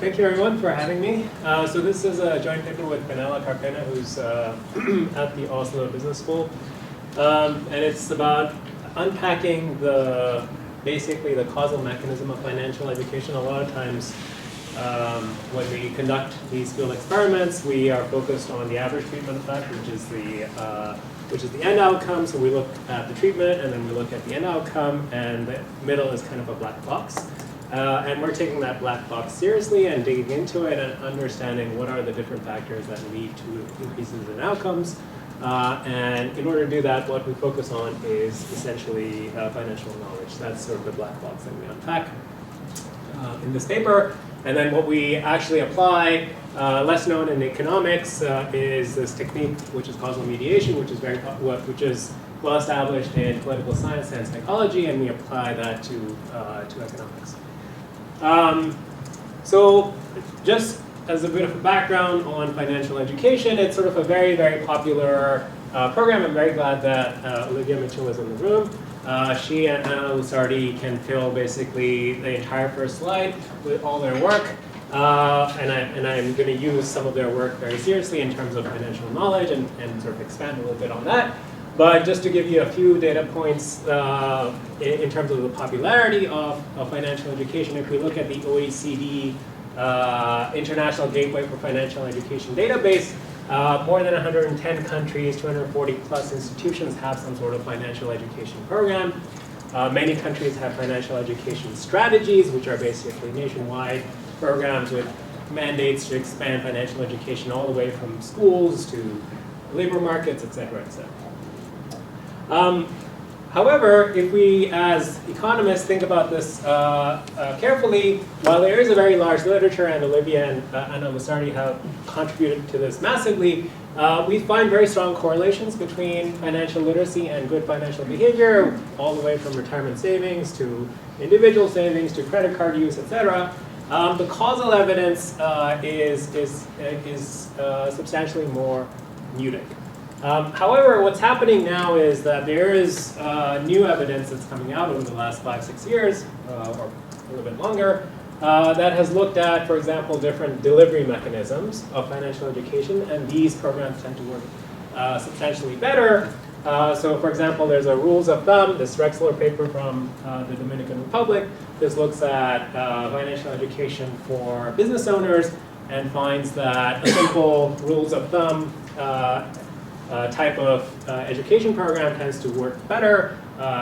Thank you everyone for having me. So this is a joint paper with Benella Carpena, who's at the Oslo Business School. And it's about unpacking basically the causal mechanism of financial education. A lot of times when we conduct these field experiments, we are focused on the average treatment effect, which is the end outcome. So we look at the treatment and then we look at the end outcome, and the middle is kind of a black box. And we're taking that black box seriously and digging into it and understanding what are the different factors that lead to increases in outcomes. And in order to do that, what we focus on is essentially financial knowledge. That's sort of the black box that we unpack in this paper. And then what we actually apply, less known in economics, is this technique, which is causal mediation, which is well established in political science and psychology, and we apply that to economics. So just as a bit of a background on financial education, it's sort of a very, very popular program. I'm very glad that Olivia Mitchell is in the room. She and Anna Lusardi can fill basically the entire first slide with all their work. And I'm going to use some of their work very seriously in terms of financial knowledge and sort of expand a little bit on that. But just to give you a few data points in terms of the popularity of financial education, if we look at the OECD International Gateway for Financial Education database, more than 110 countries, 240 plus institutions have some sort of financial education program. Many countries have financial education strategies, which are basically nationwide programs with mandates to expand financial education all the way from schools to labor markets, et cetera, et cetera. However, if we as economists think about this carefully, while there is a very large literature, and Olivia and Anna Lusardi have contributed to this massively, we find very strong correlations between financial literacy and good financial behavior, all the way from retirement savings to individual savings to credit card use, etc. The causal evidence is substantially more muted. However, what's happening now is that there is new evidence that's coming out over the last 5-6 years, or a little bit longer, that has looked at, for example, different delivery mechanisms of financial education, and these programs tend to work substantially better. So, for example, there's a rules of thumb, this Rexler paper from the Dominican Republic. This looks at financial education for business owners and finds that a simple rules of thumb type of education program tends to work better.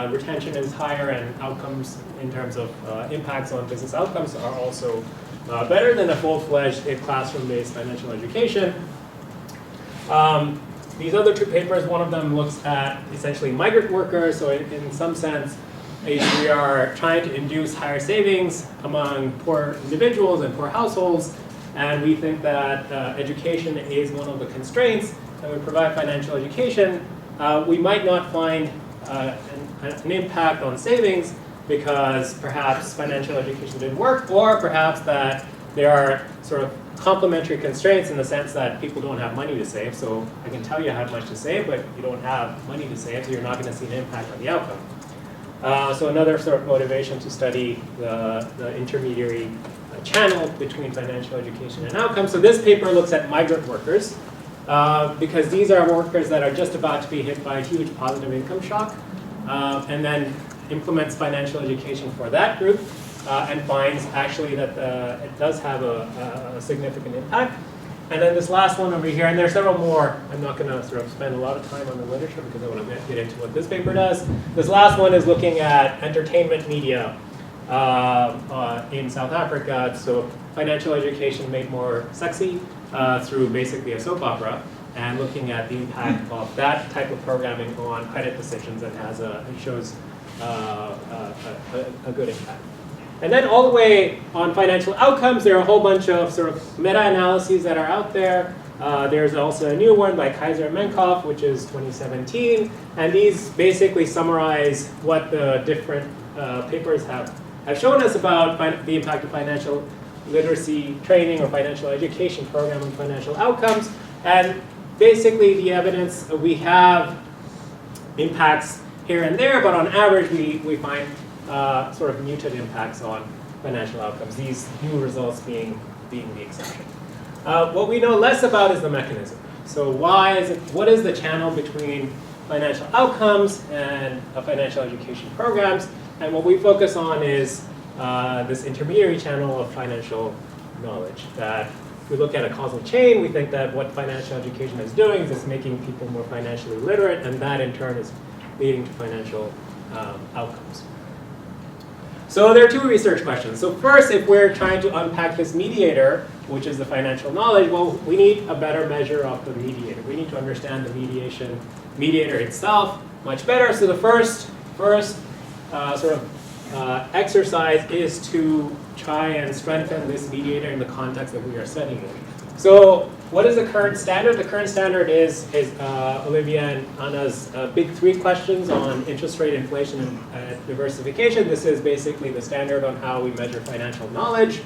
Retention is higher, and outcomes in terms of impacts on business outcomes are also better than a full-fledged classroom-based financial education. These other two papers, one of them looks at essentially migrant workers. So in some sense, we are trying to induce higher savings among poor individuals and poor households. And we think that education is one of the constraints. And we provide financial education, we might not find an impact on savings because perhaps financial education didn't work, or perhaps that there are sort of complementary constraints in the sense that people don't have money to save. So I can tell you how much to save, but you don't have money to save, so you're not going to see an impact on the outcome. So another sort of motivation to study the intermediary channel between financial education and outcomes. So this paper looks at migrant workers. Because these are workers that are just about to be hit by a huge positive income shock, and then implements financial education for that group, and finds actually that it does have a significant impact. And then this last one over here, and there are several more. I'm not going to sort of spend a lot of time on the literature because I want to get into what this paper does. This last one is looking at entertainment media in South Africa. So financial education made more sexy through basically a soap opera, and looking at the impact of that type of programming on credit decisions, and it shows a good impact. And then all the way on financial outcomes, there are a whole bunch of sort of meta-analyses that are out there. There's also a new one by Kaiser and Menkoff, which is 2017, and these basically summarize what the different papers have shown us about the impact of financial literacy training or financial education program on financial outcomes. And basically the evidence, we have impacts here and there, but on average we find sort of muted impacts on financial outcomes. These new results being being the exception. What we know less about is the mechanism. So what is the channel between financial outcomes and financial education programs? And what we focus on is this intermediary channel of financial knowledge. That if we look at a causal chain, we think that what financial education is doing is it's making people more financially literate, and that in turn is leading to financial outcomes. So there are two research questions. So first, if we're trying to unpack this mediator, which is the financial knowledge, well, we need a better measure of the mediator. We need to understand the mediator itself much better. So the first exercise is to try and strengthen this mediator in the context that we are studying. So what is the current standard? The current standard is Olivia and Anna's big three questions on interest rate, inflation, and diversification. This is basically the standard on how we measure financial knowledge.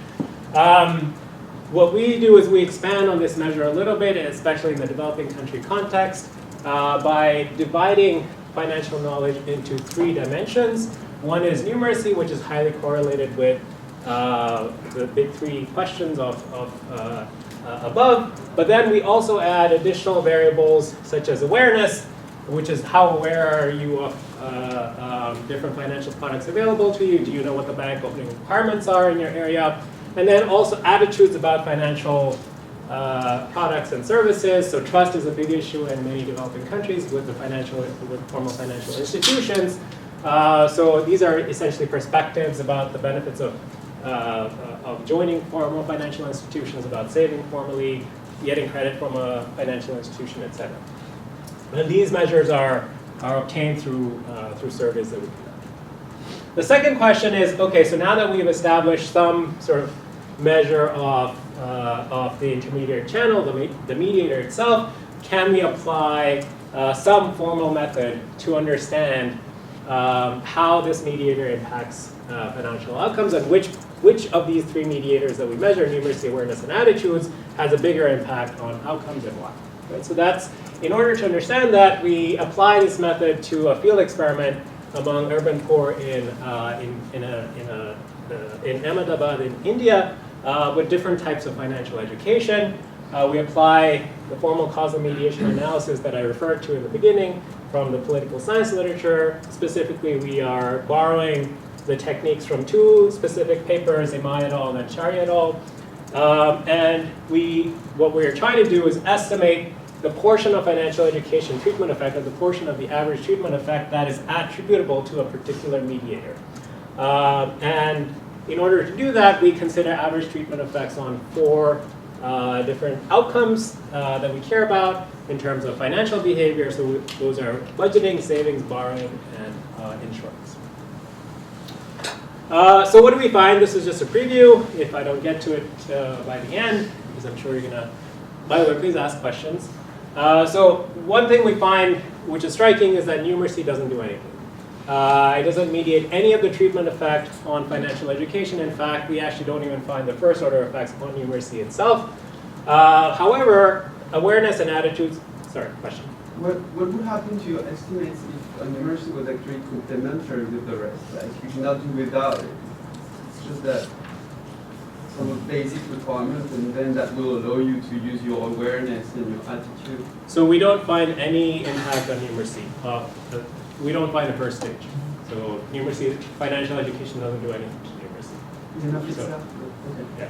What we do is we expand on this measure a little bit, especially in the developing country context, by dividing financial knowledge into three dimensions. One is numeracy, which is highly correlated with the big three questions above. But then we also add additional variables such as awareness, which is how aware are you of different financial products available to you? Do you know what the bank opening requirements are in your area? And then also attitudes about financial products and services. So trust is a big issue in many developing countries with formal financial institutions. So these are essentially perspectives about the benefits of joining formal financial institutions, about saving formally, getting credit from a financial institution, etc. And these measures are obtained through surveys that we conduct. The second question is, okay, so now that we've established some sort of measure of the intermediate channel, the mediator itself, can we apply some formal method to understand how this mediator impacts financial outcomes, and which of these three mediators that we measure, numeracy, awareness, and attitudes, has a bigger impact on outcomes and why? Right? So that's, in order to understand that, we apply this method to a field experiment among urban poor in Ahmedabad in India with different types of financial education. We apply the formal causal mediation analysis that I referred to in the beginning from the political science literature. Specifically, we are borrowing the techniques from two specific papers, Imai et al. And Shari et al. And what we are trying to do is estimate the portion of financial education treatment effect, or the portion of the average treatment effect that is attributable to a particular mediator. And in order to do that, we consider average treatment effects on four different outcomes that we care about in terms of financial behavior. So those are budgeting, savings, borrowing, and insurance. So what do we find? This is just a preview. If I don't get to it by the end, because I'm sure you're going to, by the way, please ask questions. So one thing we find, which is striking, is that numeracy doesn't do anything. It doesn't mediate any of the treatment effect on financial education. In fact, we actually don't even find the first order effects on numeracy itself. However, awareness and attitudes, sorry, question. What would happen to your estimates if a numeracy was actually complementary with the rest? Like you cannot do without it. It's just that some of basic requirements, and then that will allow you to use your awareness and your attitude. So we don't find any impact on numeracy. We don't find the first stage. So numeracy, financial education doesn't do anything to numeracy. Enough itself. Okay.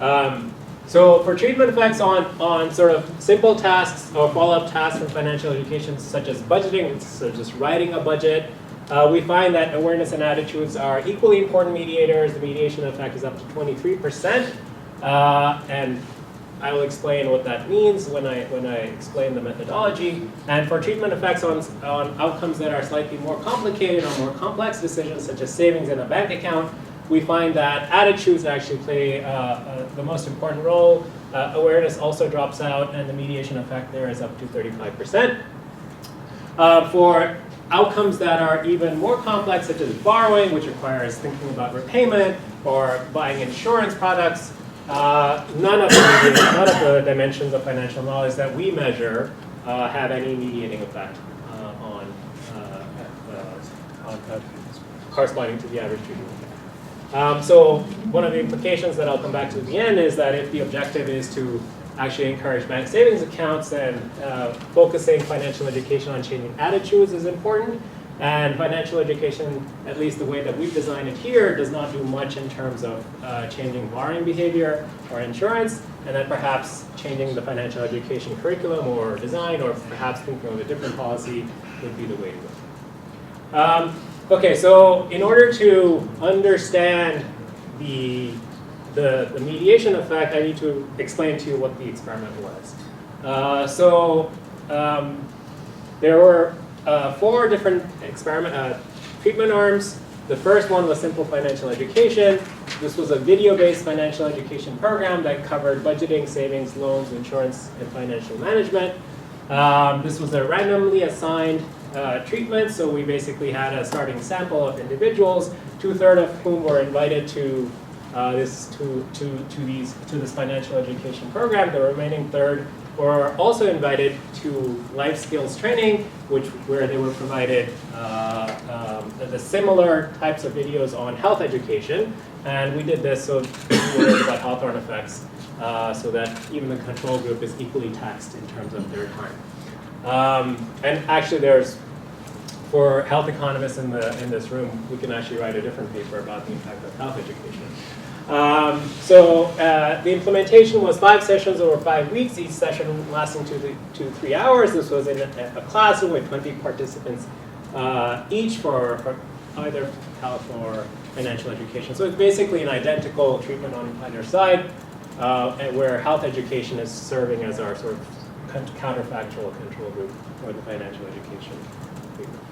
Yeah. So for treatment effects on sort of simple tasks or follow-up tasks from financial education, such as budgeting, so just writing a budget, we find that awareness and attitudes are equally important mediators. The mediation effect is up to 23%, and I will explain what that means when I explain the methodology. And for treatment effects on outcomes that are slightly more complicated or more complex decisions, such as savings in a bank account, we find that attitudes actually play the most important role. Awareness also drops out, and the mediation effect there is up to 35%. For outcomes that are even more complex, such as borrowing, which requires thinking about repayment, or buying insurance products, none of the dimensions of financial knowledge that we measure have any mediating effect on corresponding to the average treatment effect. So one of the implications that I'll come back to at the end is that if the objective is to actually encourage bank savings accounts, then focusing financial education on changing attitudes is important. And financial education, at least the way that we've designed it here, does not do much in terms of changing borrowing behavior or insurance, and then perhaps changing the financial education curriculum or design, or perhaps thinking of a different policy would be the way to go. Okay, so in order to understand the mediation effect, I need to explain to you what the experiment was. There were 4 different treatment arms. The first one was simple financial education. This was a video-based financial education program that covered budgeting, savings, loans, insurance, and financial management. This was a randomly assigned treatment, so we basically had a starting sample of individuals, 2/3 of whom were invited to this financial education program. The remaining third were also invited to life skills training, where they were provided the similar types of videos on health education. And we did this so we learned about Hawthorne effects, so that even the control group is equally taxed in terms of their time. And actually, for health economists in this room, we can actually write a different paper about the impact of health education. The implementation was 5 sessions over 5 weeks, each session lasting 2 to 3 hours. This was in a classroom with 20 participants each for either health or financial education. So it's basically an identical treatment on either side, where health education is serving as our sort of counterfactual control group for the financial education treatment.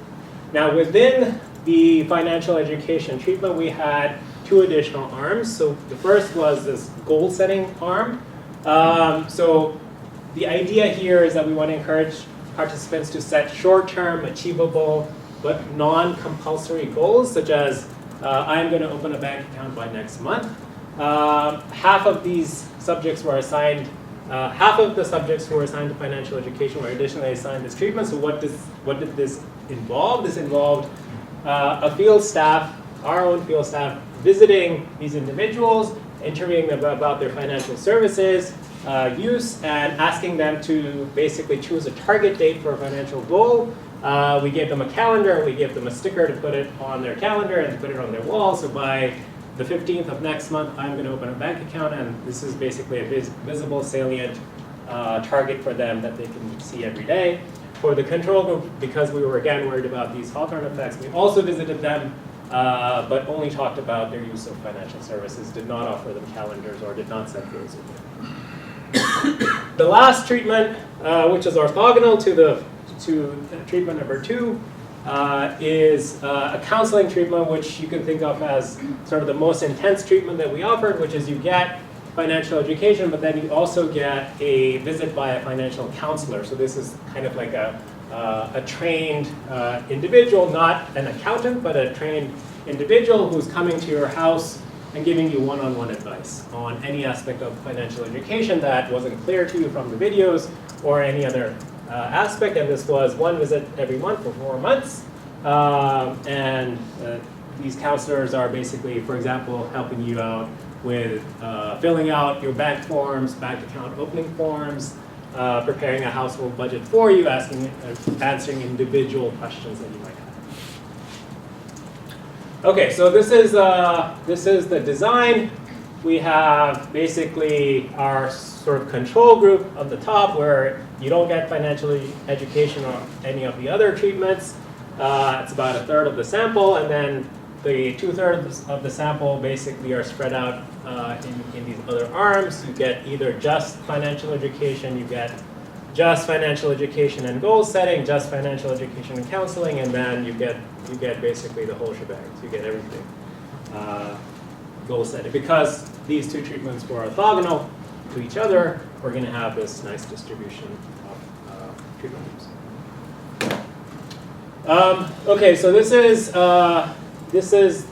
Now, within the financial education treatment, we had 2 additional arms. So the first was this goal-setting arm. So the idea here is that we want to encourage participants to set short-term, achievable, but non-compulsory goals, such as I'm going to open a bank account by next month. Half of these subjects were assigned. Half of the subjects who were assigned to financial education were additionally assigned this treatment. So what did this involve? This involved a field staff, our own field staff, visiting these individuals, interviewing them about their financial services use, and asking them to basically choose a target date for a financial goal. We gave them a calendar, we gave them a sticker to put it on their calendar and to put it on their wall. So by the 15th of next month, I'm going to open a bank account, and this is basically a visible, salient target for them that they can see every day. For the control group, because we were again worried about these Hawthorne effects, we also visited them, but only talked about their use of financial services, did not offer them calendars or did not set goals with them. The last treatment, which is orthogonal to treatment number 2, is a counseling treatment, which you can think of as sort of the most intense treatment that we offered, which is you get financial education, but then you also get a visit by a financial counselor. So this is kind of like a trained individual, not an accountant, but a trained individual who's coming to your house and giving you one-on-one advice on any aspect of financial education that wasn't clear to you from the videos or any other aspect. And this was 1 visit every month for 4 months. These counselors are basically, for example, helping you out with filling out your bank forms, bank account opening forms, preparing a household budget for you, answering individual questions that you might have. Okay, so this is the design. We have basically our sort of control group on the top, where you don't get financial education or any of the other treatments. It's about 1/3 of the sample, and then the 2/3 of the sample basically are spread out in these other arms. You get either just financial education, you get just financial education and goal setting, just financial education and counseling, and then you get basically the whole shebang. So you get everything goal setting. Because these 2 treatments were orthogonal to each other, we're going to have this nice distribution of treatment groups. Okay, so this is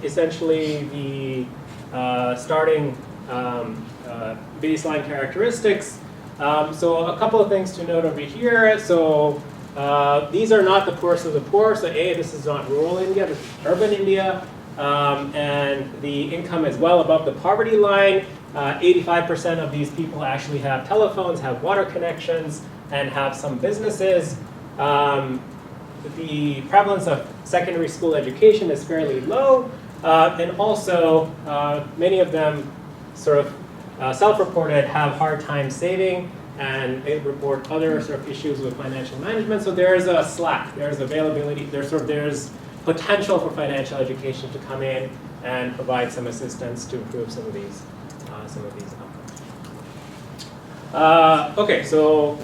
essentially the starting baseline characteristics. So a couple of things to note over here. So these are not the poorest of the poor. So this is not rural India, this is urban India. and the income is well above the poverty line. 85% of these people actually have telephones, have water connections, and have some businesses. The prevalence of secondary school education is fairly low, and also many of them sort of self-reported have hard time saving, and they report other sort of issues with financial management. So there is a slack, there's availability, there's potential for financial education to come in and provide some assistance to improve some of these outcomes. Okay, so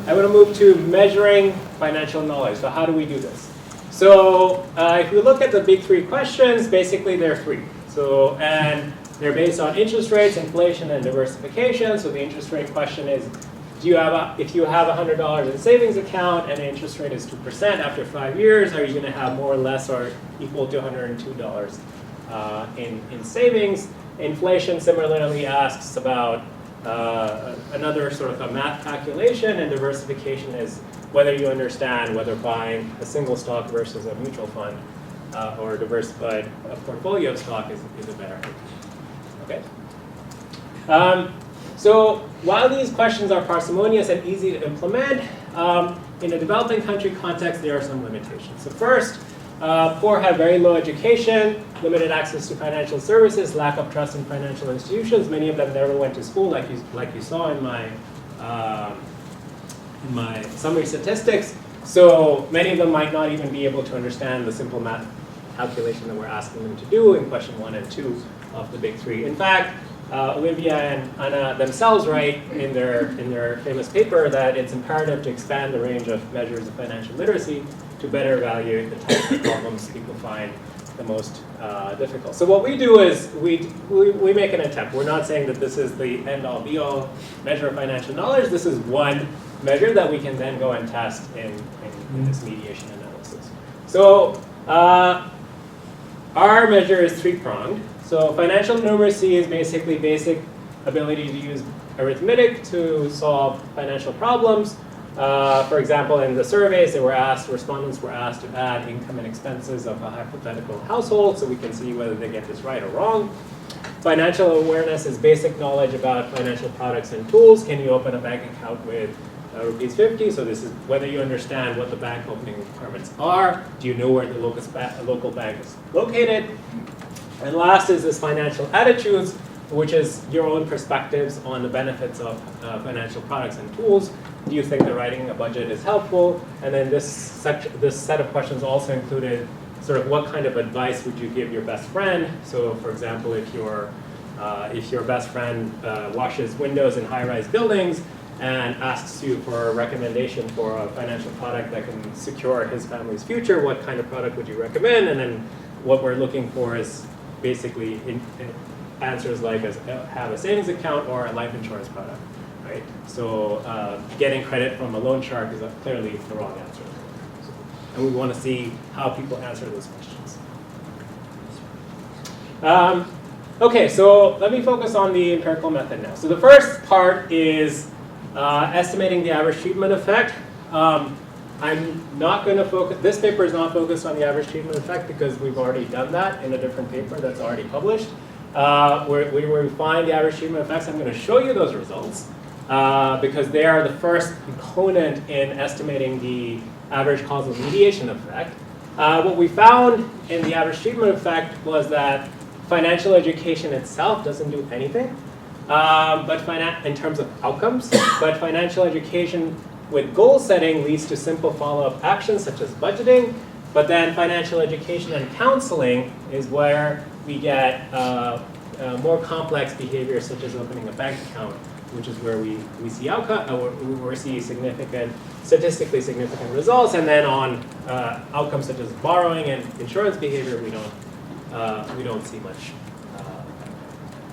I want to move to measuring financial knowledge. So how do we do this? So if you look at the big three questions, basically there are three. So, and they're based on interest rates, inflation, and diversification. So the interest rate question is, if you have $100 in savings account and the interest rate is 2% after 5 years, are you going to have more or less or equal to $102 in savings? Inflation similarly asks about another sort of a math calculation, and diversification is whether you understand whether buying a single stock versus a mutual fund or a diversified portfolio of stock is a better idea. Okay. So while these questions are parsimonious and easy to implement, in a developing country context, there are some limitations. So first, poor have very low education, limited access to financial services, lack of trust in financial institutions. Many of them never went to school, like you saw in my summary statistics. So many of them might not even be able to understand the simple math calculation that we're asking them to do in question 1 and 2 of the big three. In fact, Olivia and Anna themselves write in their famous paper that it's imperative to expand the range of measures of financial literacy to better evaluate the types of problems people find the most difficult. So what we do is we make an attempt. We're not saying that this is the end-all, be-all measure of financial knowledge. This is one measure that we can then go and test in this mediation analysis. So our measure is three-pronged. So financial numeracy is basically basic ability to use arithmetic to solve financial problems. For example, in the surveys, respondents were asked to add income and expenses of a hypothetical household, so we can see whether they get this right or wrong. Financial awareness is basic knowledge about financial products and tools. Can you open a bank account with rupees 50? So this is whether you understand what the bank opening requirements are. Do you know where the local bank is located? And last is this financial attitudes, which is your own perspectives on the benefits of financial products and tools. Do you think that writing a budget is helpful? And then this set of questions also included sort of what kind of advice would you give your best friend? So for example, if your best friend washes windows in high-rise buildings and asks you for a recommendation for a financial product that can secure his family's future, what kind of product would you recommend? And then what we're looking for is basically answers like have a savings account or a life insurance product, right? So getting credit from a loan shark is clearly the wrong answer. And we want to see how people answer those questions. Okay, so let me focus on the empirical method now. So the first part is estimating the average treatment effect. I'm not going to focus, this paper is not focused on the average treatment effect because we've already done that in a different paper that's already published. Where we find the average treatment effects, I'm going to show you those results because they are the first component in estimating the average causal mediation effect. What we found in the average treatment effect was that financial education itself doesn't do anything in terms of outcomes, but financial education with goal setting leads to simple follow-up actions such as budgeting, but then financial education and counseling is where we get more complex behaviors such as opening a bank account, which is where we see statistically significant results, and then on outcomes such as borrowing and insurance behavior, we don't see much.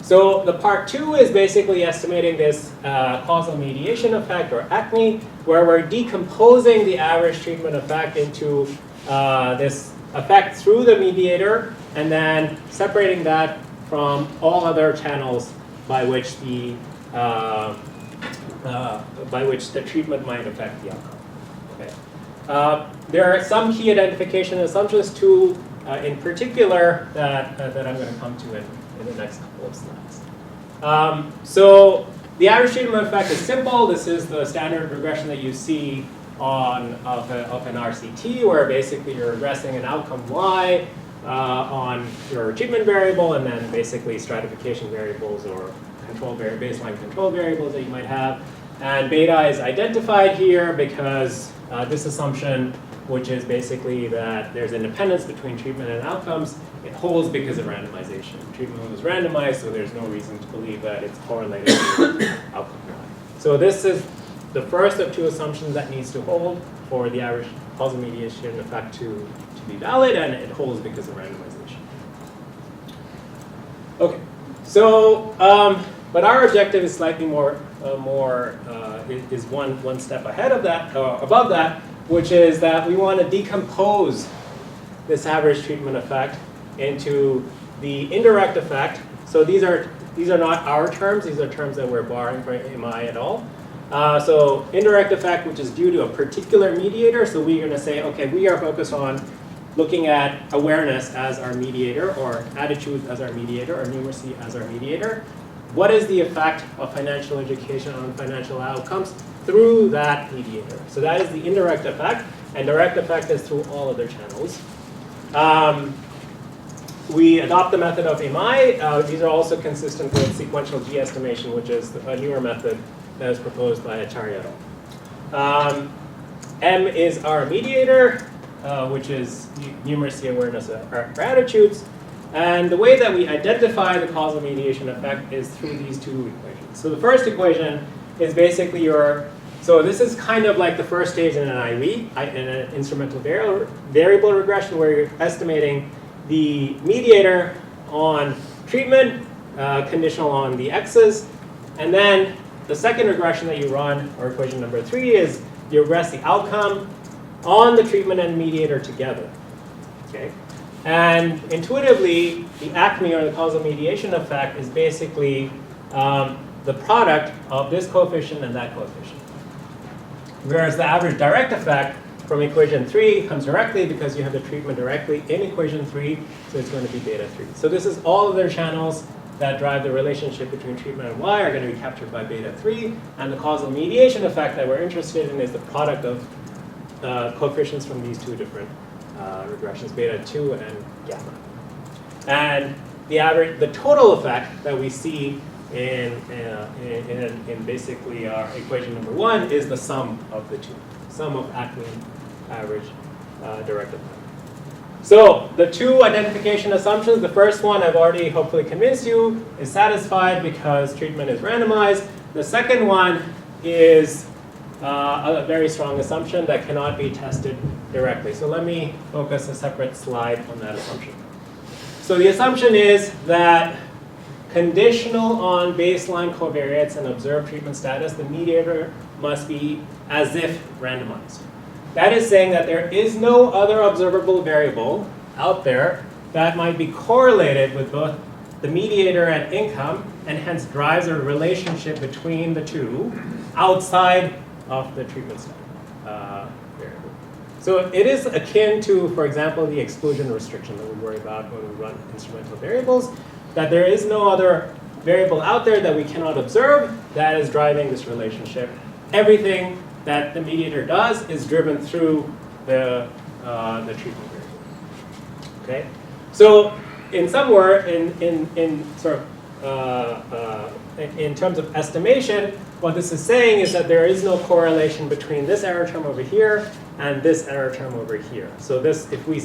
So the part 2 is basically estimating this causal mediation effect, or ACME, where we're decomposing the average treatment effect into this effect through the mediator, and then separating that from all other channels by which the treatment might affect the outcome. Okay. There are some key identification assumptions. Two in particular that I'm going to come to in the next couple of slides. So the average treatment effect is simple. This is the standard regression that you see of an RCT, where basically you're regressing an outcome y on your treatment variable, and then basically stratification variables or baseline control variables that you might have. And beta is identified here because this assumption, which is basically that there's independence between treatment and outcomes, it holds because of randomization. Treatment was randomized, so there's no reason to believe that it's correlated to outcome y. So this is the first of two assumptions that needs to hold for the average causal mediation effect to be valid, and it holds because of randomization. Okay, so but our objective is slightly is one step ahead of that, above that, which is that we want to decompose this average treatment effect into the indirect effect. So these are not our terms; these are terms that we're borrowing from MI et al. So indirect effect, which is due to a particular mediator. So we're going to say, okay, we are focused on looking at awareness as our mediator, or attitudes as our mediator, or numeracy as our mediator. What is the effect of financial education on financial outcomes through that mediator? So that is the indirect effect, and direct effect is through all other channels. We adopt the method of MI. These are also consistent with sequential G estimation, which is a newer method that was proposed by Acharya et al. M is our mediator, which is numeracy awareness of our attitudes. And the way that we identify the causal mediation effect is through these two equations. So the first equation is basically so this is kind of like the first stage in an IV, in an instrumental variable regression, where you're estimating the mediator on treatment, conditional on the x's. And then the second regression that you run, or equation number 3, is you regress the outcome on the treatment and mediator together. Okay? And intuitively, the ACME, or the causal mediation effect, is basically the product of this coefficient and that coefficient. Whereas the average direct effect from equation 3 comes directly because you have the treatment directly in equation 3, so it's going to be beta 3. So this is all of their channels that drive the relationship between treatment and y are going to be captured by beta 3, and the causal mediation effect that we're interested in is the product of coefficients from these two different regressions, beta 2 and gamma. And the total effect that we see in basically our equation number 1 is the sum of the two, sum of ACME average direct effect. So the two identification assumptions, the first one I've already hopefully convinced you is satisfied because treatment is randomized. The second one is a very strong assumption that cannot be tested directly. So let me focus a separate slide on that assumption. So the assumption is that conditional on baseline covariates and observed treatment status, the mediator must be as if randomized. That is saying that there is no other observable variable out there that might be correlated with both the mediator and income, and hence drives a relationship between the two outside of the treatment variable. So it is akin to, for example, the exclusion restriction that we worry about when we run instrumental variables, that there is no other variable out there that we cannot observe that is driving this relationship. Everything that the mediator does is driven through the treatment variable. Okay, so in terms of estimation, what this is saying is that there is no correlation between this error term over here and this error term over here. So this, if we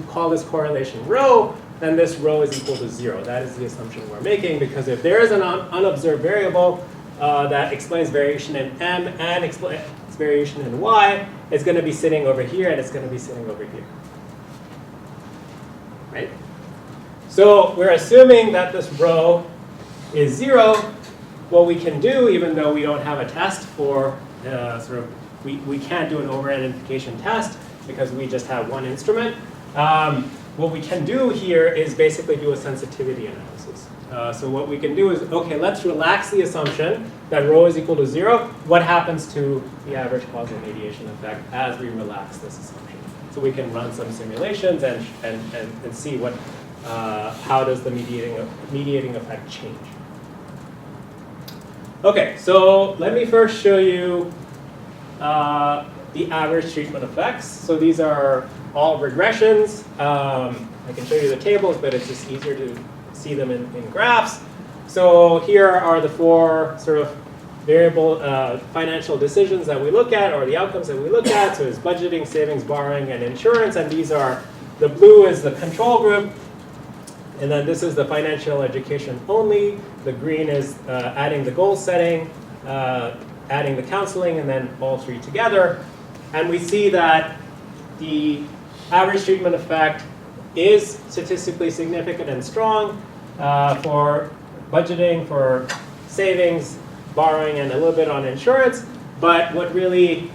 call this correlation rho, then this rho is equal to 0. That is the assumption we're making, because if there is an unobserved variable that explains variation in M and explains variation in Y, it's going to be sitting over here and it's going to be sitting over here. Right? So we're assuming that this rho is 0. What we can do, even though we don't have a test for we can't do an over-identification test because we just have one instrument. What we can do here is basically do a sensitivity analysis. So what we can do is, okay, let's relax the assumption that rho is equal to 0. What happens to the average causal mediation effect as we relax this assumption? so we can run some simulations and see what, how does the mediating effect change. Okay, so let me first show you the average treatment effects. So these are all regressions. I can show you the tables, but it's just easier to see them in graphs. So here are the four sort of variable financial decisions that we look at, or the outcomes that we look at. So it's budgeting, savings, borrowing, and insurance. And these are, the blue is the control group. And then this is the financial education only. The green is adding the goal setting, adding the counseling, and then all three together. And we see that the average treatment effect is statistically significant and strong for budgeting, for savings, borrowing, and a little bit on insurance. But what really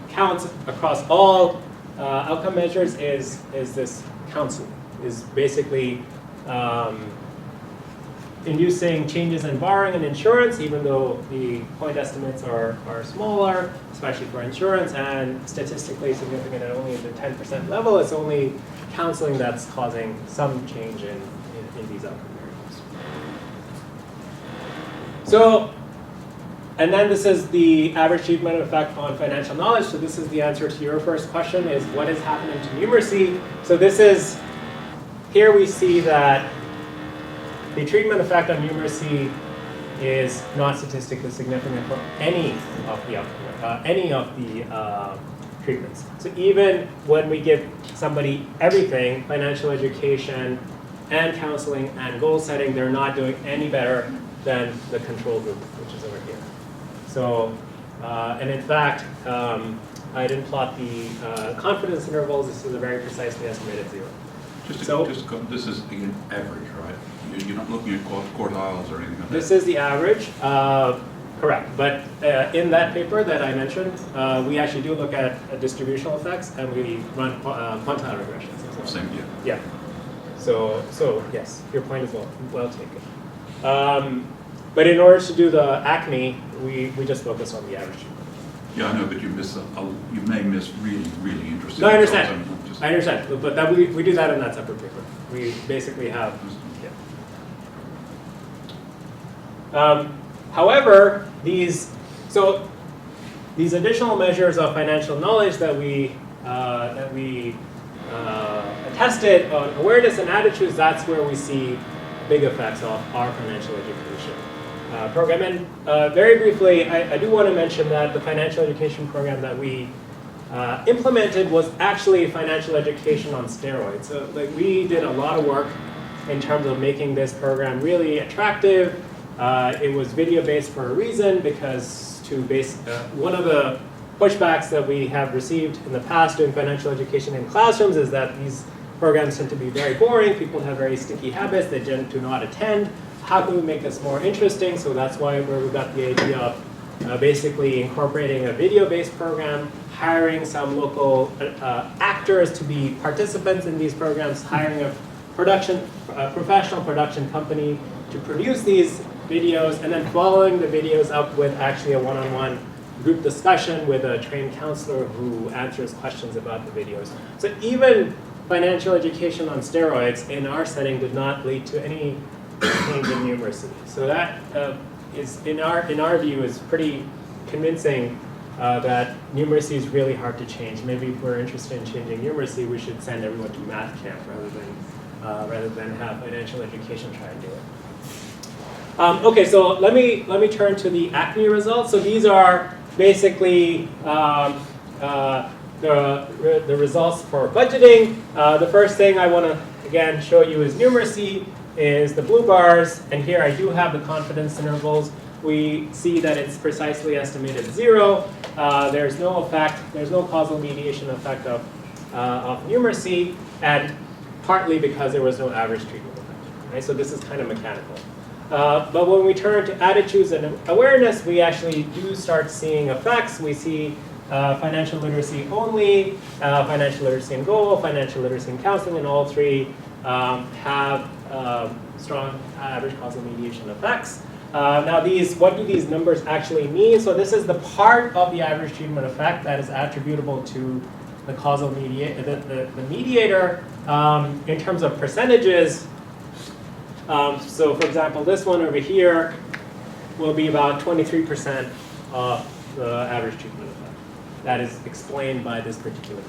counts across all outcome measures is this counseling, is basically inducing changes in borrowing and insurance, even though the point estimates are smaller, especially for insurance, and statistically significant at only the 10% level. It's only counseling that's causing some change in these outcome variables. So, and then this is the average treatment effect on financial knowledge. So this is the answer to your first question, is what is happening to numeracy. So this is, here we see that the treatment effect on numeracy is not statistically significant for any of the treatments. So even when we give somebody everything, financial education and counseling and goal setting, they're not doing any better than the control group, which is over here. So, and in fact, I didn't plot the confidence intervals. This is a very precisely estimated 0. This is again average, right? You're not looking at quartiles or anything like that? This is the average, correct. But in that paper that I mentioned, we actually do look at distributional effects, and we run quantile regressions as well. Same, yeah. Yeah. So yes, your point is well taken. But in order to do the ACME, we just focus on the average. Yeah, I know, but you may miss really interesting. No, I understand. I understand, but that we do that in that separate paper. We basically have. Yeah. However, these additional measures of financial knowledge that we tested on awareness and attitudes, that's where we see big effects of our financial education program. And very briefly, I do want to mention that the financial education program that we implemented was actually financial education on steroids. So like, we did a lot of work in terms of making this program really attractive. It was video-based for a reason, because one of the pushbacks that we have received in the past doing financial education in classrooms is that these programs tend to be very boring. People have very sticky habits. They tend to not attend. How can we make this more interesting? So that's where we got the idea of basically incorporating a video-based program, hiring some local actors to be participants in these programs, hiring a professional production company to produce these videos, and then following the videos up with actually a one-on-one group discussion with a trained counselor who answers questions about the videos. So even financial education on steroids in our setting did not lead to any change in numeracy. So that is, in our view, is pretty convincing that numeracy is really hard to change. Maybe if we're interested in changing numeracy, we should send everyone to math camp rather than have financial education try and do it. Okay, so let me turn to the ACME results. So these are basically the results for budgeting. The first thing I want to again show you is numeracy, is the blue bars, and here I do have the confidence intervals. We see that it's precisely estimated 0. There's no effect, there's no causal mediation effect of numeracy, and partly because there was no average treatment effect. Right? So this is kind of mechanical. But when we turn to attitudes and awareness, we actually do start seeing effects. We see financial literacy only, financial literacy and goal, financial literacy and counseling, and all three have strong average causal mediation effects. Now what do these numbers actually mean? So this is the part of the average treatment effect that is attributable to the causal mediator, the mediator in terms of percentages. So for example, this one over here will be about 23% of the average treatment effect. That is explained by this particular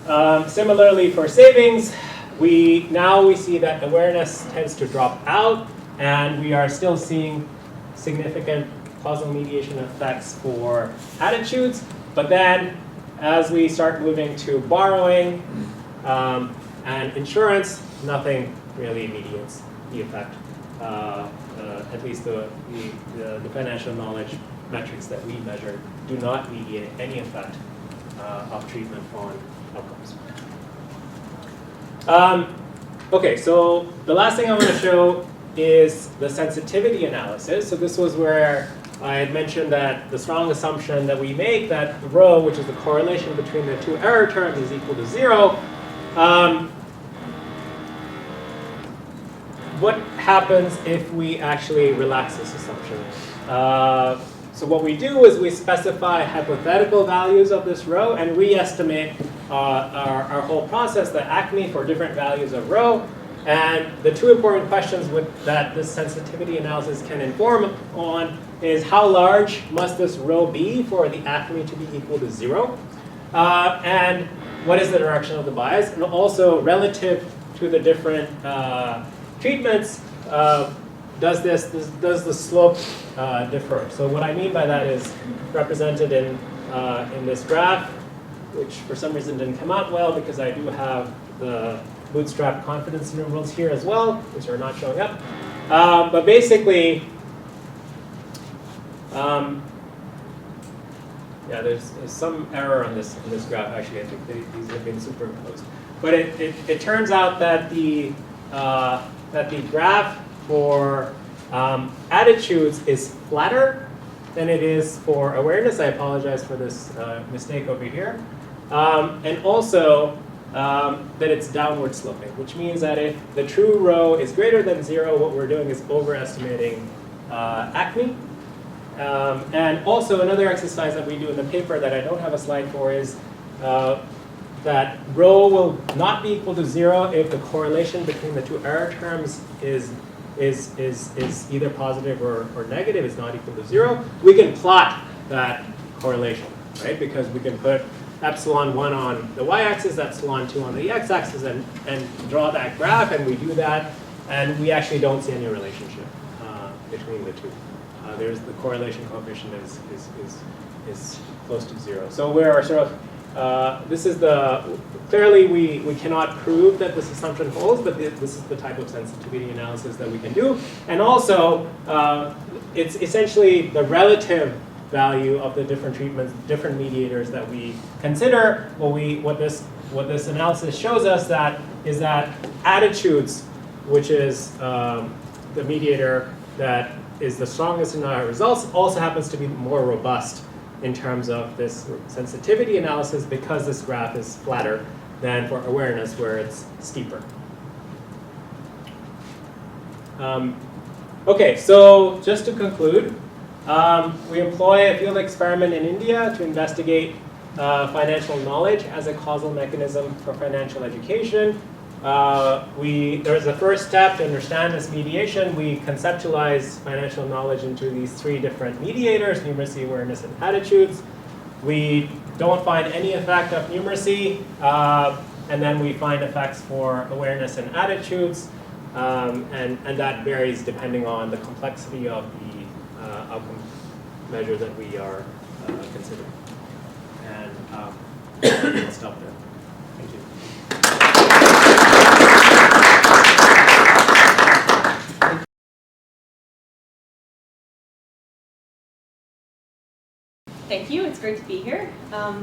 mediator. Similarly for savings, we see that awareness tends to drop out, and we are still seeing significant causal mediation effects for attitudes. But then as we start moving to borrowing and insurance, nothing really mediates the effect. At least the financial knowledge metrics that we measure do not mediate any effect of treatment on outcomes. Okay, so the last thing I want to show is the sensitivity analysis. So this was where I had mentioned that the strong assumption that we make that the rho, which is the correlation between the two error terms, is equal to 0. What happens if we actually relax this assumption? So what we do is we specify hypothetical values of this rho and re-estimate our whole process, the acme, for different values of rho. And the two important questions that this sensitivity analysis can inform on is how large must this rho be for the acme to be equal to 0? And what is the direction of the bias? And also relative to the different treatments, does the slope differ? So what I mean by that is represented in this graph, which for some reason didn't come out well because I do have the bootstrap confidence intervals here as well, which are not showing up. But basically, yeah, there's some error on this graph. Actually, I think these have been superimposed. But it turns out that the graph for attitudes is flatter than it is for awareness. I apologize for this mistake over here. And also that it's downward sloping, which means that if the true rho is greater than 0, what we're doing is overestimating acme. And also another exercise that we do in the paper that I don't have a slide for is that rho will not be equal to 0 if the correlation between the two error terms is either positive or negative. It's not equal to 0. We can plot that correlation, right? Because we can put epsilon 1 on the y-axis, epsilon 2 on the x-axis, and draw that graph, and we do that, and we actually don't see any relationship between the two. There's the correlation coefficient is close to 0. So we're sort of this is clearly we cannot prove that this assumption holds, but this is the type of sensitivity analysis that we can do. And also, it's essentially the relative value of the different treatments, different mediators that we consider. What this analysis shows us is that attitudes, which is the mediator that is the strongest in our results, also happens to be more robust in terms of this sensitivity analysis because this graph is flatter than for awareness where it's steeper. Okay, so just to conclude, we employ a field experiment in India to investigate financial knowledge as a causal mechanism for financial education. There's a first step to understand this mediation. We conceptualize financial knowledge into these 3 different mediators: numeracy, awareness, and attitudes. We don't find any effect of numeracy, and then we find effects for awareness and attitudes, and that varies depending on the complexity of the outcome measure that we are considering. And I'll stop there. Thank you. Thank you. It's great to be here.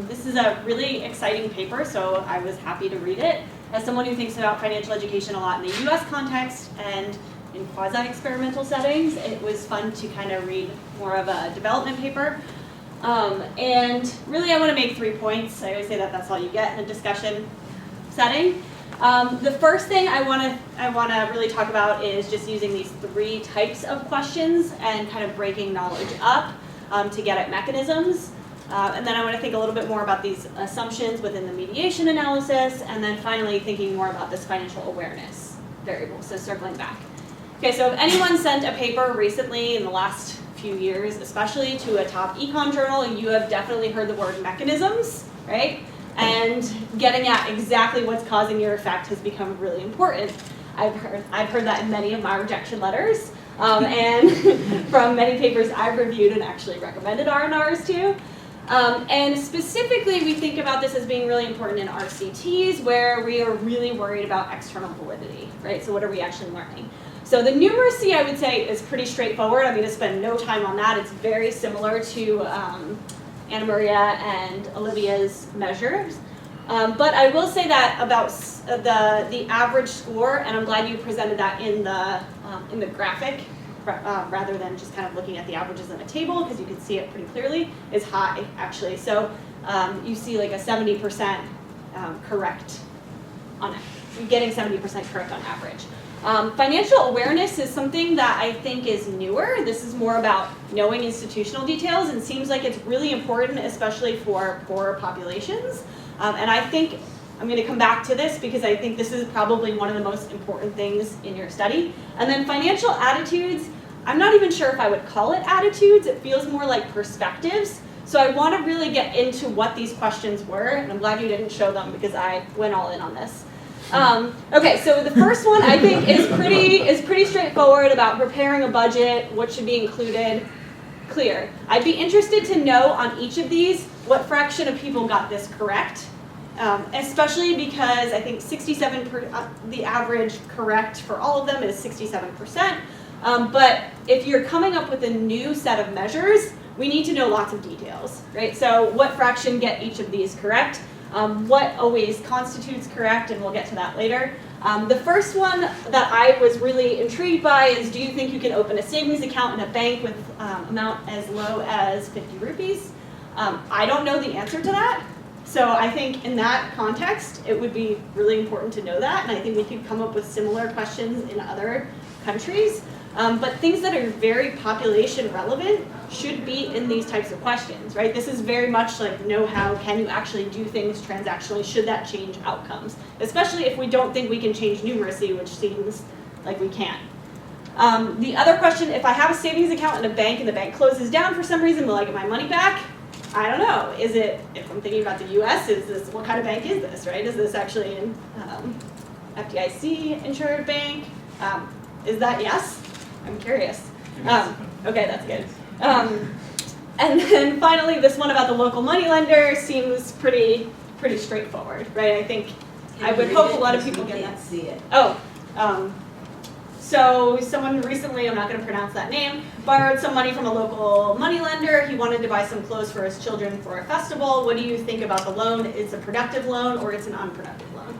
This is a really exciting paper, so I was happy to read it. As someone who thinks about financial education a lot in the US context and in quasi-experimental settings, it was fun to kind of read more of a development paper. And really I want to make 3 points. I always say that that's all you get in a discussion setting. The first thing I want to really talk about is just using these 3 types of questions and kind of breaking knowledge up to get at mechanisms. And then I want to think a little bit more about these assumptions within the mediation analysis, and then finally thinking more about this financial awareness variable, so circling back. Okay, so if anyone sent a paper recently in the last few years, especially to a top econ journal, you have definitely heard the word mechanisms, right? And getting at exactly what's causing your effect has become really important. I've heard that in many of my rejection letters, and from many papers I've reviewed and actually recommended R&Rs to. And specifically, we think about this as being really important in RCTs, where we are really worried about external validity, right? So what are we actually learning? So the numeracy, I would say, is pretty straightforward. I'm going to spend no time on that. It's very similar to Anna Maria and Olivia's measures. But I will say that about the average score, and I'm glad you presented that in the graphic, rather than just kind of looking at the averages in a table, because you can see it pretty clearly, is high, actually. So you see like a 70% correct on it. You're getting 70% correct on average. Financial awareness is something that I think is newer. This is more about knowing institutional details, and seems like it's really important, especially for poorer populations. And I think I'm going to come back to this because I think this is probably one of the most important things in your study. And then financial attitudes, I'm not even sure if I would call it attitudes. It feels more like perspectives. So I want to really get into what these questions were, and I'm glad you didn't show them because I went all in on this. Okay, so the first one I think is pretty straightforward about preparing a budget, what should be included, clear. I'd be interested to know on each of these what fraction of people got this correct, especially because I think the average correct for all of them is 67%. But if you're coming up with a new set of measures, we need to know lots of details, right? So what fraction get each of these correct? What always constitutes correct, and we'll get to that later. The first one that I was really intrigued by is, do you think you can open a savings account in a bank with amount as low as 50 rupees? I don't know the answer to that. So I think in that context, it would be really important to know that, and I think we could come up with similar questions in other countries. But things that are very population relevant should be in these types of questions, right? This is very much like know-how, can you actually do things transactionally, should that change outcomes? Especially if we don't think we can change numeracy, which seems like we can. The other question, if I have a savings account in a bank and the bank closes down for some reason, will I get my money back? I don't know. Is it, if I'm thinking about the US, what kind of bank is this, right? Is this actually an FDIC insured bank? Is that yes? I'm curious. Okay, that's good. And then finally, this one about the local moneylender seems pretty straightforward, right? I think I would hope a lot of people get that. See it. Oh, so someone recently, I'm not going to pronounce that name, borrowed some money from a local moneylender. He wanted to buy some clothes for his children for a festival. What do you think about the loan? It's a productive loan or it's an unproductive loan?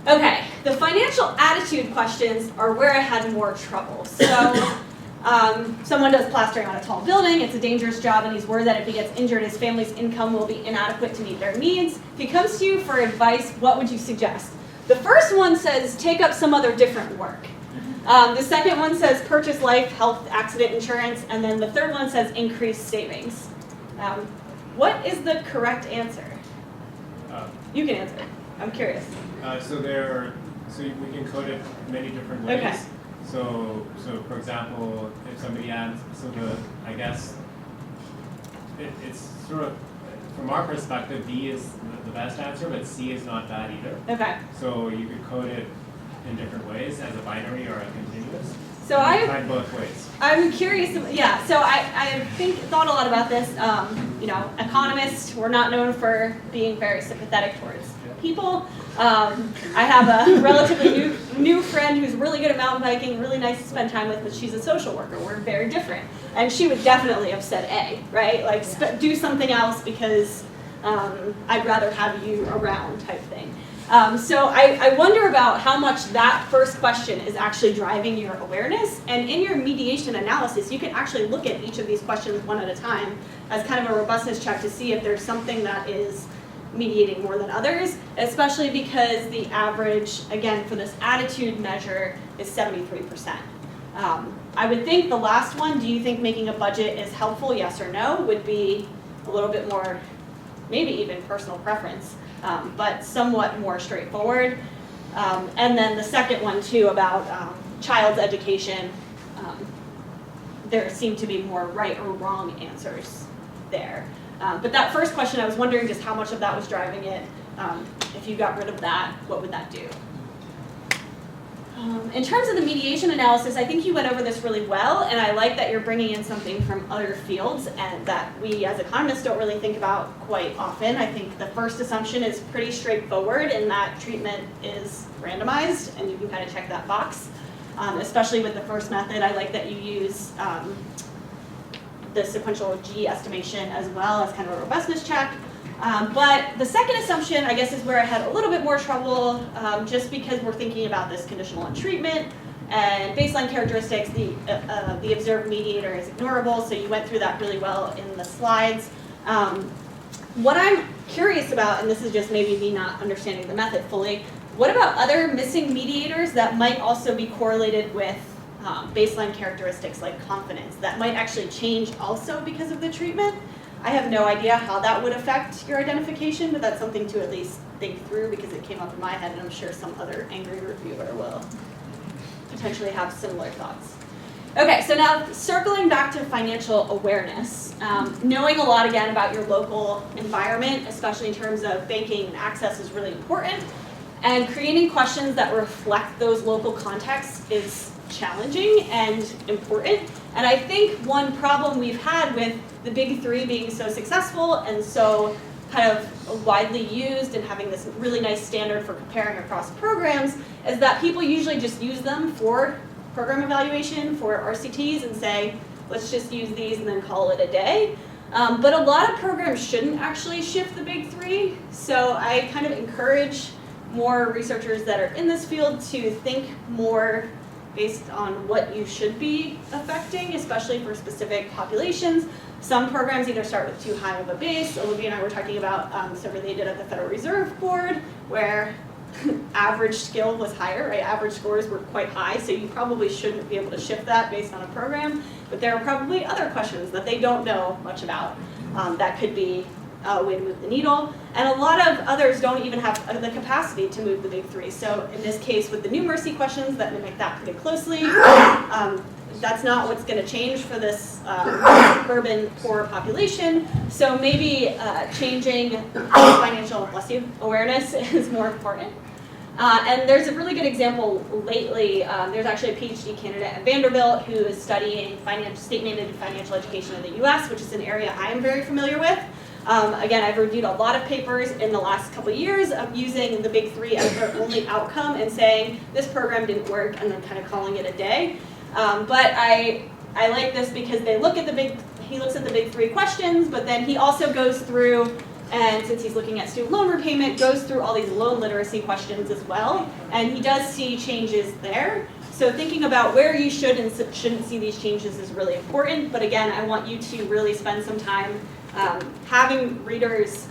Okay, the financial attitude questions are where I had more trouble. So someone does plastering on a tall building, it's a dangerous job, and he's worried that if he gets injured, his family's income will be inadequate to meet their needs. If he comes to you for advice, what would you suggest? The first one says take up some other different work. The second one says purchase life, health, accident insurance, and then the third one says increase savings. What is the correct answer? You can answer. I'm curious. So we can code it many different ways. Okay. So for example, if somebody adds, I guess it's sort of, from our perspective, B is the best answer, but C is not bad either. Okay. So you could code it in different ways as a binary or a continuous. So I tried both ways. I'm curious. Yeah. So I thought a lot about this. Economists, we're not known for being very sympathetic towards people. I have a relatively new friend who's really good at mountain biking, really nice to spend time with, but she's a social worker. We're very different. And she would definitely have said A, right? Like do something else because I'd rather have you around type thing. So I wonder about how much that first question is actually driving your awareness. And in your mediation analysis, you can actually look at each of these questions one at a time as kind of a robustness check to see if there's something that is mediating more than others, especially because the average, again, for this attitude measure is 73%. I would think the last one, do you think making a budget is helpful, yes or no, would be a little bit more, maybe even personal preference, but somewhat more straightforward. And then the second one too about child's education, there seem to be more right or wrong answers there. But that first question, I was wondering just how much of that was driving it. If you got rid of that, what would that do? In terms of the mediation analysis, I think you went over this really well, and I like that you're bringing in something from other fields and that we as economists don't really think about quite often. I think the first assumption is pretty straightforward in that treatment is randomized, and you can kind of check that box. Especially with the first method, I like that you use the sequential G estimation as well as kind of a robustness check. But the second assumption, I guess, is where I had a little bit more trouble, just because we're thinking about this conditional on treatment and baseline characteristics. The observed mediator is ignorable, so you went through that really well in the slides. What I'm curious about, and this is just maybe me not understanding the method fully, what about other missing mediators that might also be correlated with baseline characteristics like confidence that might actually change also because of the treatment? I have no idea how that would affect your identification, but that's something to at least think through because it came up in my head, and I'm sure some other angry reviewer will potentially have similar thoughts. Okay, so now circling back to financial awareness, knowing a lot again about your local environment, especially in terms of banking and access, is really important, and creating questions that reflect those local contexts is challenging and important. And I think one problem we've had with the big three being so successful and so kind of widely used and having this really nice standard for comparing across programs is that people usually just use them for program evaluation, for RCTs, and say, let's just use these and then call it a day. But a lot of programs shouldn't actually shift the big three, so I kind of encourage more researchers that are in this field to think more based on what you should be affecting, especially for specific populations. Some programs either start with too high of a base. Olivia and I were talking about a survey they did at the Federal Reserve Board where average skill was higher, right? Average scores were quite high, so you probably shouldn't be able to shift that based on a program. But there are probably other questions that they don't know much about that could be a way to move the needle. And a lot of others don't even have the capacity to move the big three. So in this case, with the numeracy questions that mimic that pretty closely, that's not what's going to change for this urban poor population. So maybe changing financial awareness is more important. And there's a really good example lately. There's actually a PhD candidate at Vanderbilt who is studying state-mandated financial education in the US, which is an area I am very familiar with. Again, I've reviewed a lot of papers in the last couple of years of using the big three as their only outcome and saying this program didn't work and then kind of calling it a day. But I like this because he looks at the big three questions, but then he also goes through, and since he's looking at student loan repayment, goes through all these loan literacy questions as well, and he does see changes there. So thinking about where you should and shouldn't see these changes is really important, but again, I want you to really spend some time having readers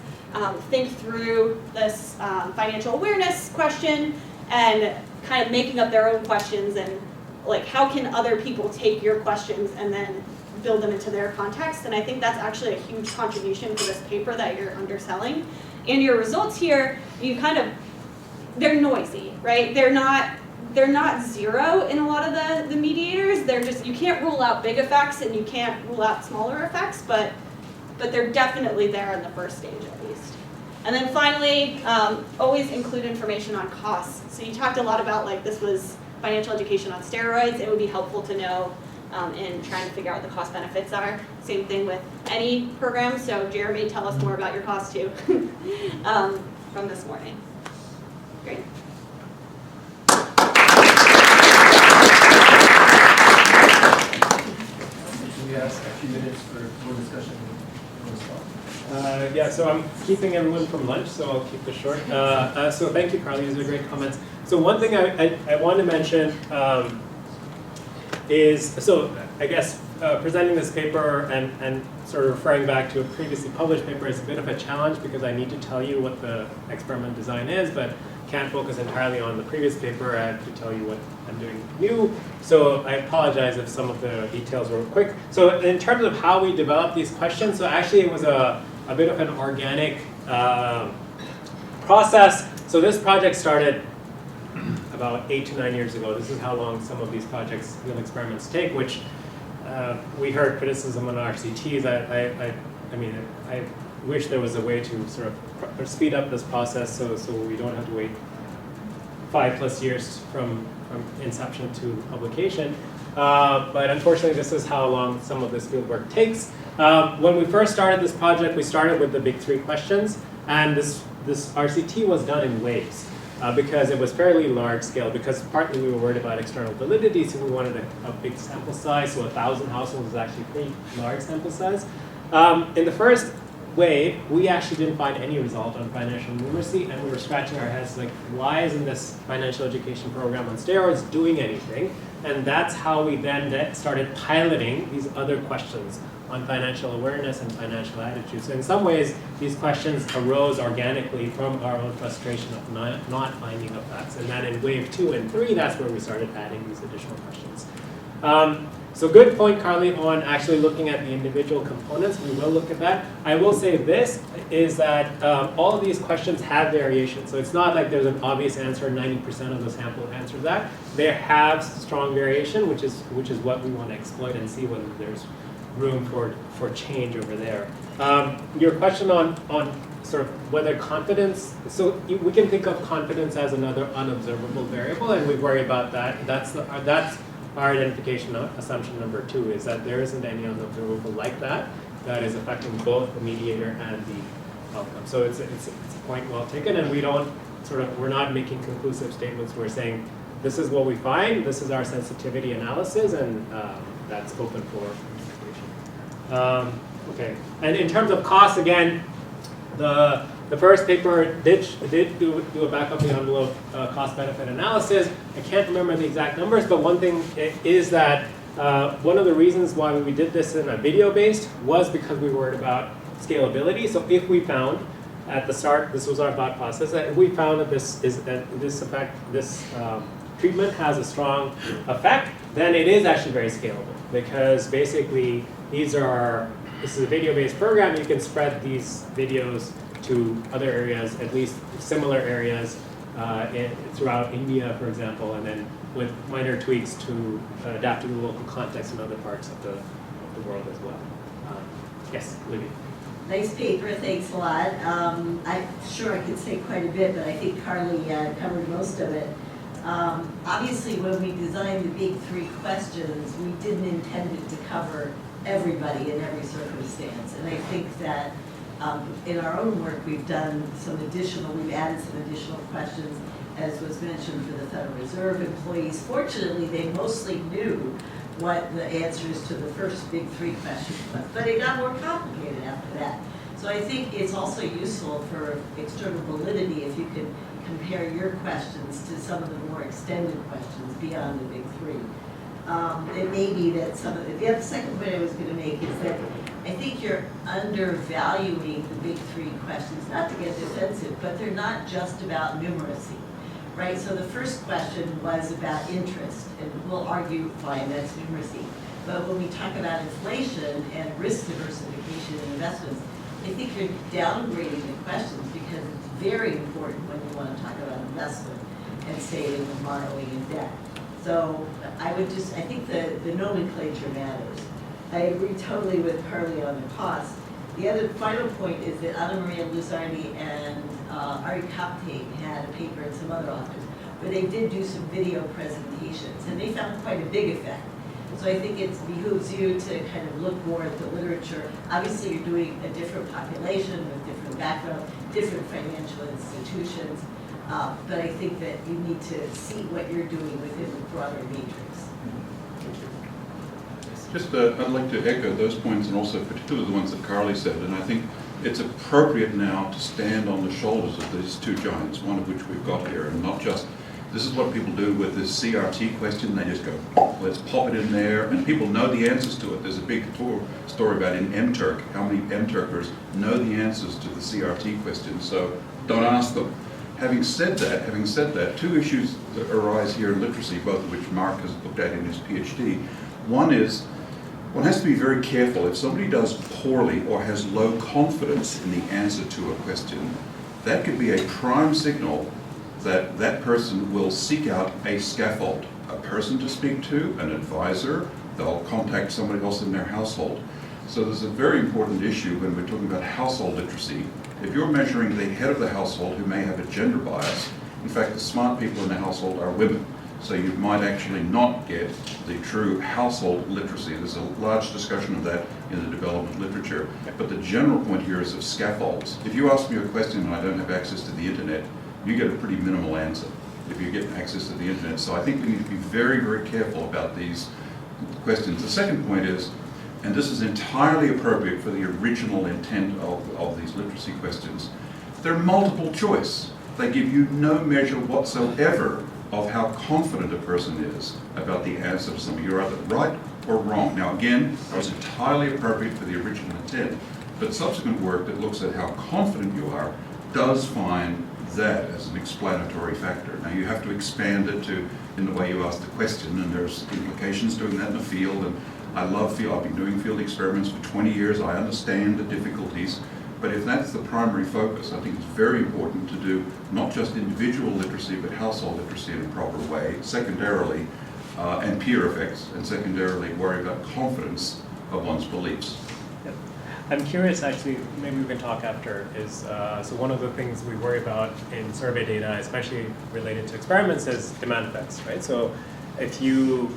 think through this financial awareness question and kind of making up their own questions and like how can other people take your questions and then build them into their context. And I think that's actually a huge contribution to this paper that you're underselling. And your results here, they're noisy, right? They're not zero in a lot of the mediators. They're just, you can't rule out big effects and you can't rule out smaller effects, but they're definitely there in the first stage at least. And then finally, always include information on costs. So you talked a lot about like this was financial education on steroids. It would be helpful to know in trying to figure out what the cost benefits are. Same thing with any program. So Jeremy, tell us more about your cost too from this morning. Great. We ask a few minutes for more discussion as well. Yeah, so I'm keeping everyone from lunch, so I'll keep this short. So thank you, Carly. These are great comments. So one thing I want to mention is, so I guess presenting this paper and sort of referring back to a previously published paper is a bit of a challenge because I need to tell you what the experiment design is, but can't focus entirely on the previous paper. I have to tell you what I'm doing new. So I apologize if some of the details were quick. So in terms of how we developed these questions, so actually it was a bit of an organic process. So this project started about 8 to 9 years ago. This is how long some of these projects, field experiments take, which we heard criticism on RCTs. I mean, I wish there was a way to sort of speed up this process so we don't have to wait 5+ years from inception to publication. But unfortunately, this is how long some of this field work takes. When we first started this project, we started with the big 3 questions, and this RCT was done in waves. Because it was fairly large scale, because partly we were worried about external validity, so we wanted a big sample size, so 1,000 households is actually a pretty large sample size. In the first wave, we actually didn't find any result on financial numeracy, and we were scratching our heads like, why isn't this financial education program on steroids doing anything? And that's how we then started piloting these other questions on financial awareness and financial attitude. So in some ways, these questions arose organically from our own frustration of not finding effects. And then in wave 2 and 3, that's where we started adding these additional questions. So good point, Carly, on actually looking at the individual components. We will look at that. I will say this, is that all of these questions have variation. So it's not like there's an obvious answer, 90% of the sample answers that. They have strong variation, which is what we want to exploit and see whether there's room for change over there. Your question on sort of whether confidence, so we can think of confidence as another unobservable variable, and we worry about that. That's our identification assumption number 2, is that there isn't any unobservable like that is affecting both the mediator and the outcome. So it's a point well taken, and we're not making conclusive statements. We're saying this is what we find, this is our sensitivity analysis, and that's open for interpretation. Okay, and in terms of costs, again, the first paper did do a back of the envelope cost-benefit analysis. I can't remember the exact numbers, but one thing is that one of the reasons why we did this in a video-based was because we worried about scalability. So if we found at the start, this was our thought process, that if we found that this treatment has a strong effect, then it is actually very scalable, because basically this is a video-based program. You can spread these videos to other areas, at least similar areas throughout India, for example, and then with minor tweaks to adapt to the local context in other parts of the world as well. Yes, Libby. Nice paper, thanks a lot. I'm sure I could say quite a bit, but I think Carly covered most of it. Obviously, when we designed the big 3 questions, we didn't intend it to cover everybody in every circumstance. And I think that in our own work, we've added some additional questions, as was mentioned, for the Federal Reserve employees. Fortunately, they mostly knew what the answers to the first big 3 questions was, but it got more complicated after that. So I think it's also useful for external validity if you can compare your questions to some of the more extended questions beyond the big 3. It may be that the second point I was going to make is that I think you're undervaluing the big 3 questions, not to get defensive, but they're not just about numeracy, right? So the first question was about interest, and we'll argue, fine, that's numeracy. But when we talk about inflation and risk diversification in investments, I think you're downgrading the questions, because it's very important when you want to talk about investment and saving and borrowing and debt. So I think the nomenclature matters. I agree totally with Carly on the cost. The other final point is that Anna Maria Luzardi and Ari Kaptein had a paper, and some other authors, where they did do some video presentations, and they found quite a big effect. So I think it behooves you to kind of look more at the literature. Obviously, you're doing a different population with different background, different financial institutions, but I think that you need to see what you're doing within the broader matrix. Just, I'd like to echo those points, and also particularly the ones that Carly said, and I think it's appropriate now to stand on the shoulders of these 2 giants, one of which we've got here, and not just This is what people do with this CRT question. They just go, let's pop it in there, and people know the answers to it. There's a big story about in MTurk, how many MTurkers know the answers to the CRT question, so don't ask them. Having said that, two issues that arise here in literacy, both of which Mark has looked at in his PhD. One is, one has to be very careful. If somebody does poorly or has low confidence in the answer to a question, that could be a prime signal that that person will seek out a scaffold, a person to speak to, an advisor. They'll contact somebody else in their household. So there's a very important issue when we're talking about household literacy. If you're measuring the head of the household who may have a gender bias, in fact, the smart people in the household are women. So you might actually not get the true household literacy. There's a large discussion of that in the development literature. But the general point here is of scaffolds. If you ask me a question and I don't have access to the internet, you get a pretty minimal answer if you get access to the internet. So I think we need to be very, very careful about these questions. The second point is, and this is entirely appropriate for the original intent of these literacy questions, they're multiple choice. They give you no measure whatsoever of how confident a person is about the answer to something. You're either right or wrong. Now again, that was entirely appropriate for the original intent, but subsequent work that looks at how confident you are does find that as an explanatory factor. Now you have to expand it to in the way you ask the question, and there's implications doing that in the field, and I love field. I've been doing field experiments for 20 years. I understand the difficulties, but if that's the primary focus, I think it's very important to do not just individual literacy, but household literacy in a proper way, secondarily, and peer effects, and secondarily worry about confidence of one's beliefs. I'm curious, actually, maybe we can talk after, is, so one of the things we worry about in survey data, especially related to experiments, is demand effects, right? So if you,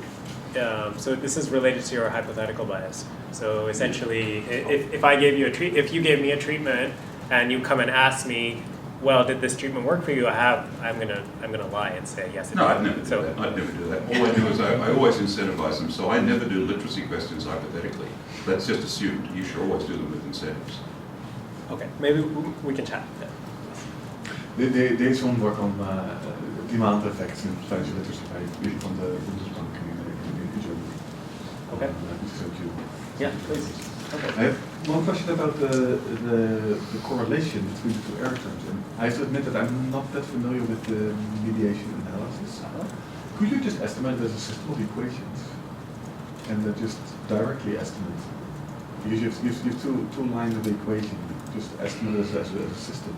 so this is related to your hypothetical bias. So essentially, if I gave you if you gave me a treatment and you come and ask me, well, did this treatment work for you? I'm gonna lie and say yes. No, I'd never do that. I'd never do that. All I do is I always incentivize them. So I never do literacy questions hypothetically. That's just assumed. You should always do them with incentives. Okay, maybe we can chat. Yeah. Er is zo'n work on demand effects in financial literacy by from the Bundesbank in Germany. Okay. Yeah, please. Okay. I have one question about the correlation between the two error terms. And I have to admit that I'm not that familiar with the mediation analysis. Could you just estimate as a system of equations and just directly estimate? Because you have two lines of the equation, just estimate as a system.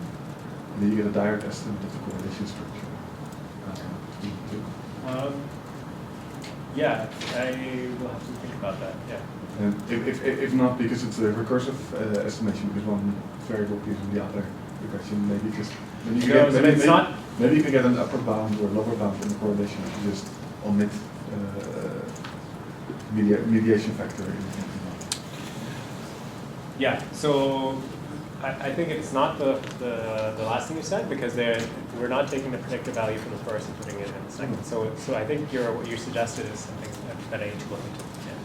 And then you get a direct estimate of the correlation structure. Yeah, I will have to think about that. Yeah. And if not, because it's a recursive estimation, because one variable gives the other regression, maybe you can get an upper bound or lower bound in the correlation if you just omit mediation factor. Yeah. So I think it's not the last thing you said, because we're not taking the predictive value from the first and putting it in the second. Mm-hmm. So I think what you suggested is something that I need to look into. Yeah.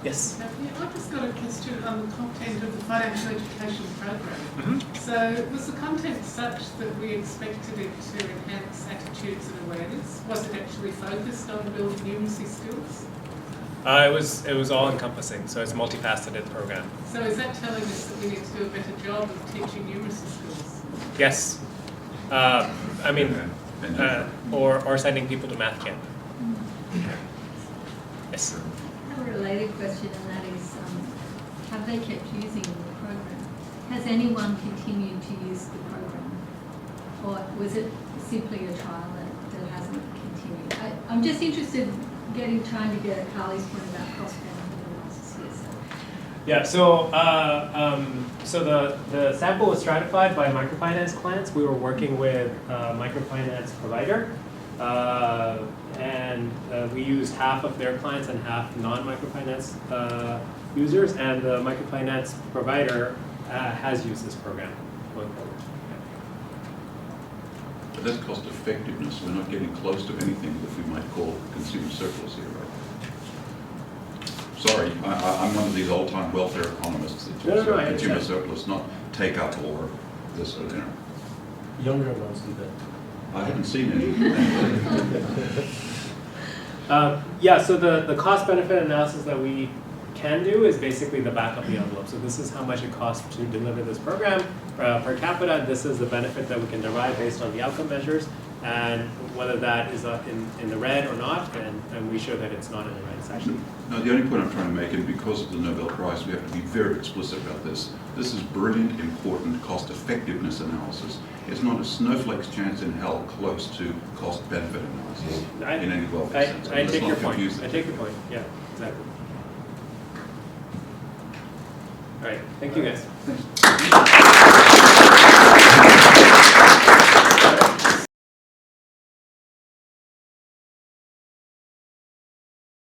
Yes. I've just got a question on the content of the financial education program. Mm-hmm. So was the content such that we expected it to enhance attitudes and awareness? Was it actually focused on building numeracy skills? It was all encompassing, so it's a multifaceted program. So is that telling us that we need to do a better job of teaching numeracy skills? Yes. I mean, or sending people to math camp. Yes. I have a related question, and that is, have they kept using the program? Has anyone continued to use the program? Or was it simply a trial that hasn't continued? I'm just interested trying to get at Carly's point about cost-benefit analysis here. So. Yeah, so the sample was stratified by microfinance clients. We were working with a microfinance provider, and we used half of their clients and half non-microfinance users, and the microfinance provider has used this program going forward. But that's cost effectiveness. We're not getting close to anything that we might call consumer surplus here, right? Sorry, I'm one of these old-time welfare economists that talks about consumer surplus, not take up or this or younger ones do that. I haven't seen any. Yeah, so the cost benefit analysis that we can do is basically the back of the envelope. So this is how much it costs to deliver this program per capita. This is the benefit that we can derive based on the outcome measures, and whether that is in the red or not, and we show that it's not in the red. It's actually. No, the only point I'm trying to make, and because of the Nobel Prize, we have to be very explicit about this. This is brilliant, important cost effectiveness analysis. It's not a snowflake's chance in hell close to cost benefit analysis in any welfare sense. I Let's take not your point. confuse the I take your point. Yeah, exactly. All right. Thank you, guys. Thanks.